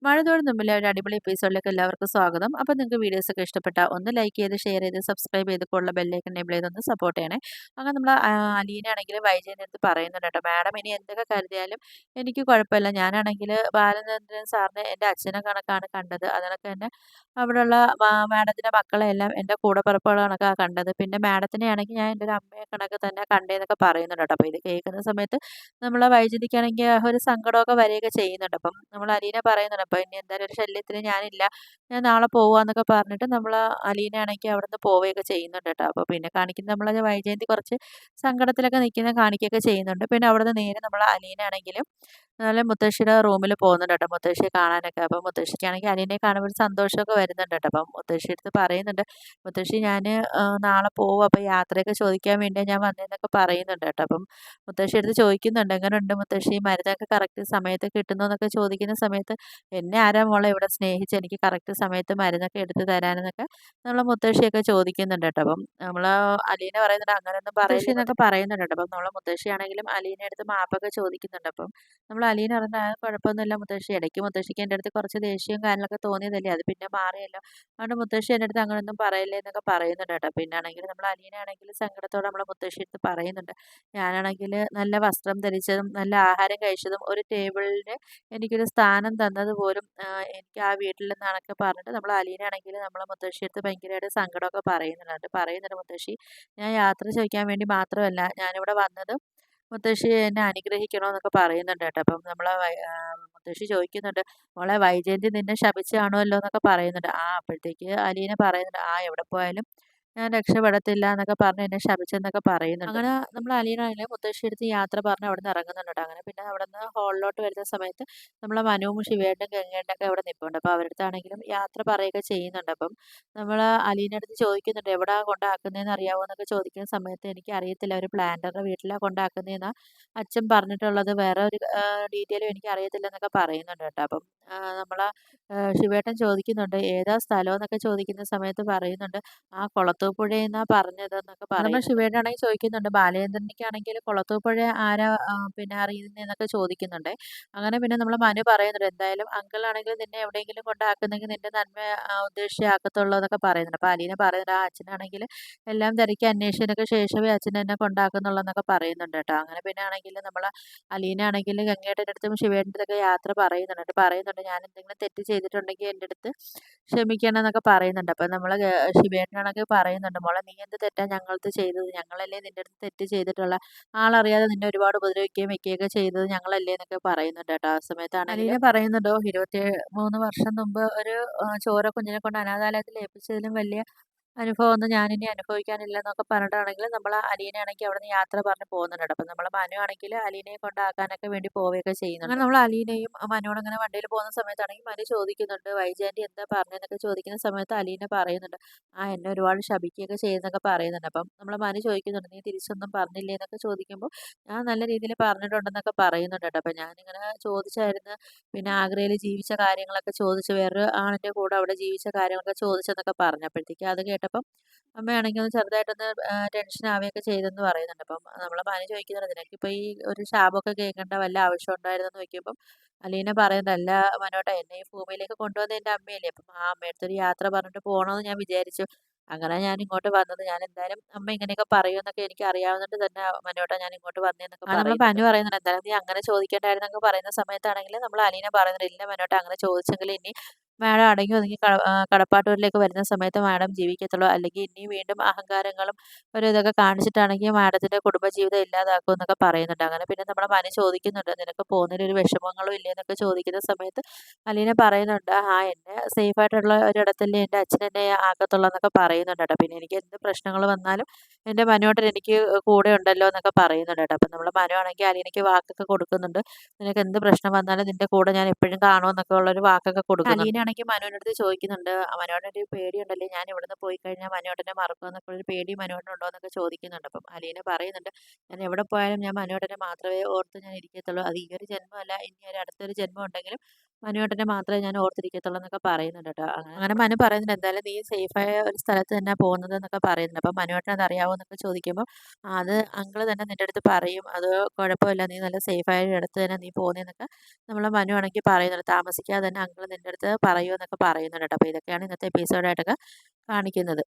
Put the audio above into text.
മഴതോഴും മുമ്പിലെ ഒരു അടിപൊളി എപ്പിസോഡിലേക്ക് എല്ലാവർക്കും സ്വാഗതം. അപ്പോൾ നിങ്ങൾക്ക് വീഡിയോസ് ഒക്കെ ഇഷ്ടപ്പെട്ടാൽ ഒന്ന് ലൈക്ക് ചെയ്ത് ഷെയർ ചെയ്ത് സബ്സ്ക്രൈബ് ചെയ്ത് ഉള്ള ബെല്ലേക്ക് എനേബിൾ ചെയ്തൊന്ന് സപ്പോർട്ട് ചെയ്യണേ. അങ്ങനെ നമ്മൾ അലീനാണെങ്കിൽ വൈജയൻ്റെ അടുത്ത് പറയുന്നുണ്ട് കേട്ടോ, മാഡം ഇനി എന്തൊക്കെ കരുതിയാലും എനിക്ക് കുഴപ്പമില്ല. ഞാനാണെങ്കിൽ ബാലചന്ദ്രൻ സാറിനെ എൻ്റെ അച്ഛനെ കണക്കാണ് കണ്ടത്. അതിനൊക്കെ തന്നെ അവിടെയുള്ള മാഡത്തിൻ്റെ മക്കളെ എല്ലാം എൻ്റെ കൂടപ്പിറപ്പുകൾ കണക്കാണ് കണ്ടത്. പിന്നെ മാഡത്തിനെ ആണെങ്കിൽ ഞാൻ എൻ്റെ ഒരു അമ്മയെ കണക്ക് തന്നെ കണ്ടേന്നൊക്കെ പറയുന്നുണ്ട് കേട്ടോ. അപ്പോൾ ഇത് കേൾക്കുന്ന സമയത്ത് നമ്മളെ വൈദ്യുതിക്കാണെങ്കിൽ ഒരു സങ്കടമൊക്കെ വരികയൊക്കെ ചെയ്യുന്നുണ്ട്. അപ്പം നമ്മൾ അലീന പറയുന്നുണ്ട്, "അപ്പം ഇനി എന്തായാലും ഒരു ശല്യത്തിന് ഞാനില്ല. ഞാൻ നാളെ പോവാന്നൊക്കെ പറഞ്ഞിട്ട് നമ്മൾ അലീനയാണെങ്കിൽ അവിടുന്ന് പോവുകയൊക്കെ ചെയ്യുന്നുണ്ട് കേട്ടോ. അപ്പോൾ പിന്നെ കാണിക്കുന്നത് നമ്മളെ വൈജയന്തി കുറച്ച് സങ്കടത്തിലൊക്കെ നിൽക്കുന്നത് കാണിക്കുകയൊക്കെ ചെയ്യുന്നുണ്ട്. പിന്നെ അവിടുന്ന് നേരെ നമ്മൾ അലീനയാണെങ്കിലും നല്ല മുത്തശ്ശിയുടെ റൂമിൽ പോകുന്നുണ്ട് കേട്ടോ, മുത്തശ്ശിയെ കാണാനൊക്കെ. അപ്പം മുത്തശ്ശിക്കാണെങ്കിൽ അലീനയെ കാണുമ്പോൾ ഒരു സന്തോഷമൊക്കെ വരുന്നുണ്ട് കേട്ടോ. അപ്പം മുത്തശ്ശിയുടെ അടുത്ത് പറയുന്നുണ്ട്, "മുത്തശ്ശി ഞാൻ നാളെ പോവും. അപ്പോൾ യാത്രയൊക്കെ ചോദിക്കാൻ വേണ്ടിയാണ് ഞാൻ വന്നതെന്നൊക്കെ പറയുന്നുണ്ട് കേട്ടോ." അപ്പം മുത്തശ്ശിയുടെ അടുത്ത് ചോദിക്കുന്നുണ്ട്, "എങ്ങനെയുണ്ട് മുത്തശ്ശി, മരുന്നൊക്കെ കറക്റ്റ് സമയത്ത് കിട്ടുന്നോ?" എന്നൊക്കെ ചോദിക്കുന്ന സമയത്ത്, "എന്നെ ആരാ മോളെ ഇവിടെ സ്നേഹിച്ച് എനിക്ക് കറക്റ്റ് സമയത്ത് മരുന്നൊക്കെ എടുത്ത് തരാനെന്നൊക്കെ നമ്മളെ മുത്തശ്ശിയൊക്കെ ചോദിക്കുന്നുണ്ട് കേട്ടോ." അപ്പം നമ്മൾ അലീന പറയുന്നുണ്ട്, "അങ്ങനെയൊന്നും പറയല്ലേ എന്നൊക്കെ പറയുന്നുണ്ട് കേട്ടോ." അപ്പം നമ്മളെ മുത്തശ്ശിയാണെങ്കിലും അലീനയുടെ അടുത്ത് മാപ്പൊക്കെ ചോദിക്കുന്നുണ്ട്. അപ്പം നമ്മൾ അലീന പറഞ്ഞ, "ആ കുഴപ്പമൊന്നുമില്ല മുത്തശ്ശി, ഇടയ്ക്ക് മുത്തശ്ശിക്ക് എൻ്റെ അടുത്ത് കുറച്ച് ദേഷ്യവും കാര്യങ്ങളൊക്കെ തോന്നിയതല്ലേ, അത് പിന്നെ മാറിയല്ലോ. അതുകൊണ്ട് മുത്തശ്ശി എൻ്റെ അടുത്ത് അങ്ങനെയൊന്നും പറയല്ലേ എന്നൊക്കെ പറയുന്നുണ്ട് കേട്ടോ." പിന്നാണെങ്കിൽ നമ്മൾ അലീനയാണെങ്കിൽ സങ്കടത്തോടെ നമ്മളെ മുത്തശ്ശി അടുത്ത് പറയുന്നുണ്ട്, "ഞാനാണെങ്കിൽ നല്ല വസ്ത്രം ധരിച്ചതും നല്ല ആഹാരം കഴിച്ചതും ഒരു ടേബിളിൽ എനിക്കൊരു സ്ഥാനം തന്നത് പോലും എനിക്ക് ആ വീട്ടിൽ നിന്നാണൊക്കെ പറഞ്ഞിട്ട് നമ്മൾ അലീനയാണെങ്കിൽ നമ്മളെ മുത്തശ്ശിയടുത്ത് ഭയങ്കരമായിട്ട് സങ്കടമൊക്കെ പറയുന്നുണ്ട്, "മുത്തശ്ശി, ഞാൻ യാത്ര ചോദിക്കാൻ വേണ്ടി മാത്രമല്ല ഞാനിവിടെ വന്നത്, മുത്തശ്ശി എന്നെ അനുഗ്രഹിക്കണമെന്നൊക്കെ പറയുന്നുണ്ട് കേട്ടോ." അപ്പം നമ്മളെ മുത്തശ്ശി ചോദിക്കുന്നുണ്ട്, "മോളെ വൈജയന്തി നിന്നെ ശപിച്ച് കാണുമല്ലോ" എന്നൊക്കെ പറയുന്നുണ്ട്. അപ്പോഴത്തേക്ക് അലീന പറയുന്നുണ്ട്, എവിടെ പോയാലും ഞാൻ രക്ഷപ്പെടത്തില്ല എന്നൊക്കെ പറഞ്ഞ് എന്നെ ശപിച്ചെന്നൊക്കെ പറയുന്നുണ്ട്. അങ്ങനെ നമ്മൾ അലീനാണെങ്കിലും മുത്തശ്ശിയെടുത്ത് യാത്ര പറഞ്ഞ് അവിടെ നിന്ന് ഇറങ്ങുന്നുണ്ട് കേട്ടോ. അങ്ങനെ പിന്നെ അവിടെ നിന്ന് ഹോളിലോട്ട് വരുന്ന സമയത്ത് നമ്മളെ മനുവും ശിവേട്ടനും ഗംഗേട്ടനൊക്കെ അവിടെ നിൽപ്പുണ്ട്. അപ്പോൾ അവരുടെ അടുത്താണെങ്കിലും യാത്ര പറയുകയൊക്കെ ചെയ്യുന്നുണ്ട്. അപ്പം നമ്മൾ അലീനയുടെ അടുത്ത് ചോദിക്കുന്നുണ്ട്, "എവിടാ കൊണ്ടാക്കുന്നതെന്ന് അറിയാവോ?" എന്നൊക്കെ ചോദിക്കുന്ന സമയത്ത്, "എനിക്ക് അറിയത്തില്ല, ഒരു പ്ലാന്ററുടെ വീട്ടിലാണ് കൊണ്ടാക്കുന്നതെന്നാണ് അച്ഛൻ പറഞ്ഞിട്ടുള്ളത്. വേറെ ഒരു ഡീറ്റെയിലും എനിക്ക് അറിയത്തില്ല" എന്നൊക്കെ പറയുന്നുണ്ട് കേട്ടോ. അപ്പം നമ്മളെ ശിവേട്ടൻ ചോദിക്കുന്നുണ്ട്, "ഏതാ സ്ഥലം?" എന്നൊക്കെ ചോദിക്കുന്ന സമയത്ത് പറയുന്നുണ്ട്, കുളത്തൂപ്പുഴയെന്നാ പറഞ്ഞതെന്നൊക്കെ പറയുന്നുണ്ട്. നമ്മൾ ശിവേട്ടനാണെങ്കിൽ ചോദിക്കുന്നുണ്ട്, ബാലചന്ദ്രനിക്കാണെങ്കിൽ കുളത്തൂപ്പുഴ ആരാ പിന്നെ അറിയുന്നതെന്നൊക്കെ ചോദിക്കുന്നുണ്ട്. അങ്ങനെ പിന്നെ നമ്മൾ മനു പറയുന്നുണ്ട്, "എന്തായാലും അങ്കിളാണെങ്കിൽ നിന്നെ എവിടെയെങ്കിലും കൊണ്ടാക്കുന്നെങ്കിൽ നിന്റെ നന്മ ഉദ്ദേശിച്ചേ ആക്കത്തുള്ളൂ" എന്നൊക്കെ പറയുന്നുണ്ട്. അപ്പോൾ അലീന പറയുന്നുണ്ട്, അച്ഛനാണെങ്കിൽ എല്ലാം തിരക്കി അന്വേഷിച്ചതിനൊക്കെ ശേഷമേ അച്ഛൻ എന്നെ കൊണ്ടാക്കുന്നുള്ളൂ എന്നൊക്കെ പറയുന്നുണ്ട് കേട്ടോ. അങ്ങനെ പിന്നെ ആണെങ്കിൽ നമ്മൾ അലീന ആണെങ്കിൽ ഗംഗേട്ടൻ്റെ അടുത്തും ശിവേട്ടൻ്റെ അടുത്തൊക്കെ യാത്ര പറയുന്നുണ്ട്, "ഞാൻ എന്തെങ്കിലും തെറ്റ് ചെയ്തിട്ടുണ്ടെങ്കിൽ എൻ്റെ അടുത്ത് ക്ഷമിക്കണം" എന്നൊക്കെ പറയുന്നുണ്ട്. അപ്പം നമ്മൾ ശിവേട്ടനാണെങ്കിൽ പറയുന്നുണ്ട്, "മോളെ, നീ എന്ത് തെറ്റാ ഞങ്ങളടുത്ത് ചെയ്തത്? ഞങ്ങളല്ലേ നിൻ്റെ അടുത്ത് തെറ്റ് ചെയ്തിട്ടുള്ള, ആളറിയാതെ നിന്നെ ഒരുപാട് ഉപദ്രവിക്കുകയും വെക്കുകയൊക്കെ ചെയ്തത് ഞങ്ങളല്ലേ" എന്നൊക്കെ പറയുന്നുണ്ട് കേട്ടോ. ആ സമയത്താണെങ്കിൽ അലീന പറയുന്നുണ്ടോ, 23 വർഷം മുമ്പ് ഒരു ചോര കുഞ്ഞിനെ കൊണ്ട് അനാഥാലയത്തിൽ ഏൽപ്പിച്ചതിലും വലിയ അനുഭവമൊന്നും ഞാനിനി അനുഭവിക്കാനില്ല എന്നൊക്കെ പറഞ്ഞിട്ടാണെങ്കിൽ നമ്മൾ അലീനയാണെങ്കിൽ അവിടെ നിന്ന് യാത്ര പറഞ്ഞ് പോകുന്നുണ്ട് കേട്ടോ. അപ്പം നമ്മളെ മനു ആണെങ്കിൽ അലീനയെ കൊണ്ടാക്കാനൊക്കെ വേണ്ടി പോവുകയൊക്കെ ചെയ്യുന്നുണ്ട്. അങ്ങനെ നമ്മൾ അലീനയും മനോടും അങ്ങനെ വണ്ടിയിൽ പോകുന്ന സമയത്താണെങ്കിൽ മനു ചോദിക്കുന്നുണ്ട്, "വൈജയന്തി എന്താ പറഞ്ഞതെന്നൊക്കെ ചോദിക്കുന്ന സമയത്ത് അലീന പറയുന്നുണ്ട്, എന്നെ ഒരുപാട് ശപിക്കുകയൊക്കെ ചെയ്യുന്നൊക്കെ പറയുന്നുണ്ട്." അപ്പം നമ്മൾ മനു ചോദിക്കുന്നുണ്ട്, "നീ തിരിച്ചൊന്നും പറഞ്ഞില്ലേ?" എന്നൊക്കെ ചോദിക്കുമ്പോൾ, "ഞാൻ നല്ല രീതിയിൽ പറഞ്ഞിട്ടുണ്ടെന്നൊക്കെ പറയുന്നുണ്ട് കേട്ടോ." അപ്പം ഞാനിങ്ങനെ ചോദിച്ചായിരുന്നു, പിന്നെ ആഗ്രയിൽ ജീവിച്ച കാര്യങ്ങളൊക്കെ ചോദിച്ചു, വേറൊരു ആണിൻ്റെ കൂടെ അവിടെ ജീവിച്ച കാര്യങ്ങളൊക്കെ ചോദിച്ചെന്നൊക്കെ പറഞ്ഞപ്പോഴത്തേക്ക് അത് കേട്ടപ്പം അമ്മയാണെങ്കിൽ ഒന്ന് ചെറുതായിട്ടൊന്ന് ടെൻഷൻ ആവുകയൊക്കെ ചെയ്തെന്ന് പറയുന്നുണ്ട്. അപ്പം നമ്മളെ മനു ചോദിക്കുന്നുണ്ട്, "നിനക്കിപ്പോൾ ഈ ഒരു ശാപമൊക്കെ കേൾക്കേണ്ട വല്ല ആവശ്യം ഉണ്ടായിരുന്നെന്ന്" ചോദിക്കുമ്പം അലീന പറയുന്നുണ്ട്, "അല്ല മനോട്ടാ, എന്നെ ഈ ഭൂമിയിലേക്ക് കൊണ്ടുവന്നത് എൻ്റെ അമ്മയല്ലേ. അപ്പം ആ അമ്മയടുത്തൊരു യാത്ര പറഞ്ഞിട്ട് പോകണമെന്ന് ഞാൻ വിചാരിച്ചു. അങ്ങനെ ഞാൻ ഇങ്ങോട്ട് വന്നത്. ഞാൻ എന്തായാലും അമ്മ ഇങ്ങനെയൊക്കെ പറയുമെന്നൊക്കെ എനിക്ക് അറിയാവുന്നിട്ട് തന്നെ മനോട്ടാ ഞാൻ ഇങ്ങോട്ട് വന്നതെന്നൊക്കെ നമ്മൾ മനു പറയുന്നുണ്ട്, "എന്തായാലും നീ അങ്ങനെ ചോദിക്കേണ്ടായിരുന്നൊക്കെ" പറയുന്ന സമയത്താണെങ്കിൽ നമ്മൾ അലീന പറയുന്നുണ്ട്, "ഇല്ല മനോട്ടാ, അങ്ങനെ ചോദിച്ചെങ്കിൽ ഇനി മാഡം അടങ്ങി ഒതുങ്ങി കടപ്പാട്ടൂരിലേക്ക് വരുന്ന സമയത്ത് മാഡം ജീവിക്കത്തുള്ളൂ. അല്ലെങ്കിൽ ഇനിയും വീണ്ടും അഹങ്കാരങ്ങളും ഒരു ഇതൊക്കെ കാണിച്ചിട്ടാണെങ്കിൽ മാഡത്തിൻ്റെ കുടുംബജീവിതം ഇല്ലാതാക്കും" എന്നൊക്കെ പറയുന്നുണ്ട്. അങ്ങനെ പിന്നെ നമ്മളെ മനു ചോദിക്കുന്നുണ്ട്, "നിനക്ക് പോകുന്നതിൽ ഒരു വിഷമങ്ങളും ഇല്ലേ?" എന്നൊക്കെ ചോദിക്കുന്ന സമയത്ത് അലീന പറയുന്നുണ്ട്, എന്നെ സേഫായിട്ടുള്ള ഒരിടത്തല്ലേ എൻ്റെ അച്ഛൻ എന്നെ ആക്കത്തുള്ളൂ" എന്നൊക്കെ പറയുന്നുണ്ട് കേട്ടോ. പിന്നെ എനിക്ക് എന്ത് പ്രശ്നങ്ങൾ വന്നാലും എൻ്റെ മനുവേട്ടൻ എനിക്ക് കൂടെ ഉണ്ടല്ലോ എന്നൊക്കെ പറയുന്നുണ്ട് കേട്ടോ. അപ്പം നമ്മളെ മനു ആണെങ്കിൽ അലീനയ്ക്ക് വാക്കൊക്കെ കൊടുക്കുന്നുണ്ട്, "നിനക്ക് എന്ത് പ്രശ്നം വന്നാലും നിൻ്റെ കൂടെ ഞാൻ എപ്പോഴും കാണുമെന്നൊക്കെ ഉള്ളൊരു വാക്കൊക്കെ കൊടുക്കുന്നുണ്ട്. ആണെങ്കിൽ മനുവിൻ്റെ അടുത്ത് ചോദിക്കുന്നുണ്ട്. മനുവേട്ടനൊരു പേടിയുണ്ടല്ലേ ഞാൻ ഇവിടുന്ന് പോയി കഴിഞ്ഞാൽ മനുവേട്ടനെ മറക്കുമോ എന്നൊക്കെ ഒരു പേടി മനുവേട്ടനുണ്ടോ എന്നൊക്കെ ചോദിക്കുന്നുണ്ട്. അപ്പം അലീന പറയുന്നുണ്ട്, ഞാൻ എവിടെ പോയാലും ഞാൻ മനുവേട്ടനെ മാത്രമേ ഓർത്ത് ഞാൻ ഇരിക്കത്തുള്ളൂ. അത് ഈ ഒരു ജന്മമല്ല ഇനി ഒരു അടുത്തൊരു ജന്മം ഉണ്ടെങ്കിലും മനുവേട്ടനെ മാത്രമേ ഞാൻ ഓർത്തിരിക്കത്തുള്ളൂ എന്നൊക്കെ പറയുന്നുണ്ട് കേട്ടോ. അങ്ങനെ മനു പറയുന്നുണ്ട്, എന്തായാലും നീ സേഫായ ഒരു സ്ഥലത്ത് തന്നെ പോകുന്നത് എന്നൊക്കെ പറയുന്നുണ്ട്. അപ്പം മനുവേട്ടൻ അത് അറിയാവോ എന്നൊക്കെ ചോദിക്കുമ്പോൾ അത് അങ്കിള് തന്നെ നിൻ്റെ അടുത്ത് പറയും, അത് കുഴപ്പമില്ല, നീ നല്ല സേഫായ ഒരു ഇടത്ത് തന്നെ നീ പോകുന്നതെന്നൊക്കെ നമ്മളെ മനു ആണെങ്കിൽ പറയുന്നുണ്ട്. താമസിക്കാതെ തന്നെ അങ്കിള് നിൻ്റെ അടുത്ത് പറയുമോ എന്നൊക്കെ പറയുന്നുണ്ട് കേട്ടോ. അപ്പോൾ ഇതൊക്കെയാണ് ഇന്നത്തെ എപ്പിസോഡായിട്ടൊക്കെ കാണിക്കുന്നത്.